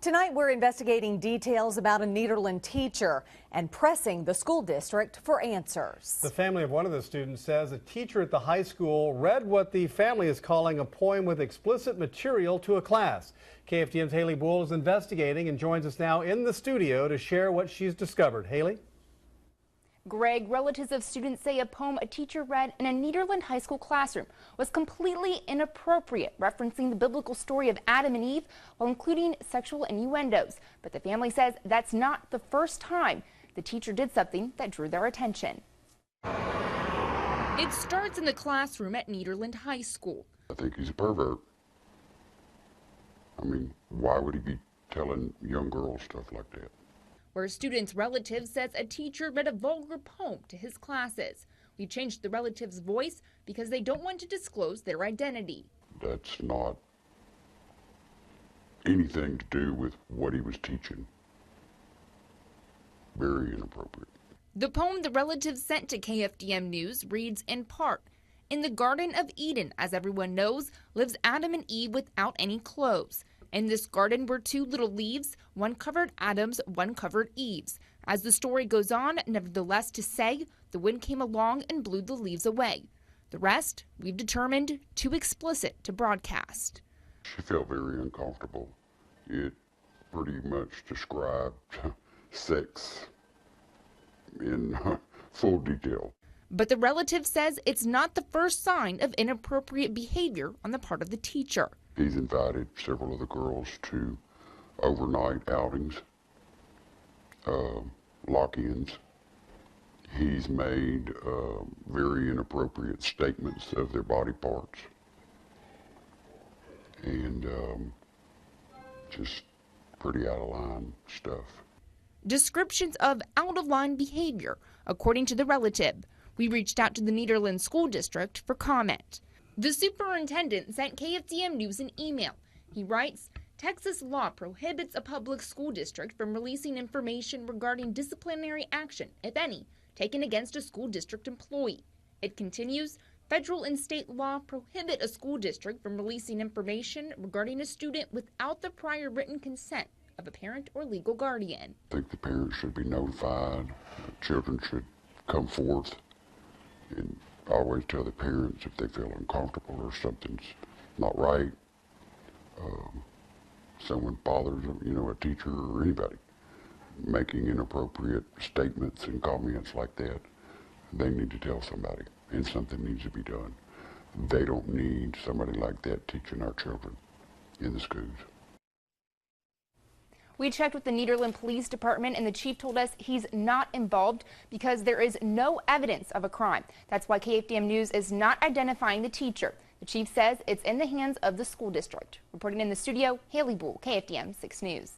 Tonight, we're investigating details about a Nederland teacher and pressing the school district for answers. The family of one of the students says a teacher at the high school read what the family is calling a poem with explicit material to a class. KFDM's Haley Bull is investigating and joins us now in the studio to share what she's discovered. Haley? Greg, relatives of students say a poem a teacher read in a Nederland high school classroom was completely inappropriate, referencing the biblical story of Adam and Eve while including sexual innuendos. But the family says that's not the first time the teacher did something that drew their attention. It starts in the classroom at Nederland High School. I think he's a pervert. I mean, why would he be telling young girls stuff like that? Where a student's relative says a teacher read a vulgar poem to his classes. We changed the relative's voice because they don't want to disclose their identity. That's not anything to do with what he was teaching. Very inappropriate. The poem the relative sent to KFDM News reads in part, "In the Garden of Eden, as everyone knows, lives Adam and Eve without any clothes. In this garden were two little leaves, one covered Adam's, one covered Eve's. As the story goes on, nevertheless to say, the wind came along and blew the leaves away. The rest, we've determined, too explicit to broadcast." She felt very uncomfortable. It pretty much described sex in full detail. But the relative says it's not the first sign of inappropriate behavior on the part of the teacher. He's invited several of the girls to overnight outings, lock-ins. He's made very inappropriate statements of their body parts. And just pretty out of line stuff. Descriptions of out-of-line behavior, according to the relative. We reached out to the Nederland School District for comment. The superintendent sent KFDM News an email. He writes, "Texas law prohibits a public school district from releasing information regarding disciplinary action, if any, taken against a school district employee." It continues, "Federal and state law prohibit a school district from releasing information regarding a student without the prior written consent of a parent or legal guardian." I think the parents should be notified. Children should come forth and always tell the parents if they feel uncomfortable or something's not right. Someone bothers them, a teacher or anybody, making inappropriate statements and comments like that, they need to tell somebody, and something needs to be done. They don't need somebody like that teaching our children in the schools. We checked with the Nederland Police Department, and the chief told us he's not involved because there is no evidence of a crime. That's why KFDM News is not identifying the teacher. The chief says it's in the hands of the school district. Reporting in the studio, Haley Bull, KFDM 6 News.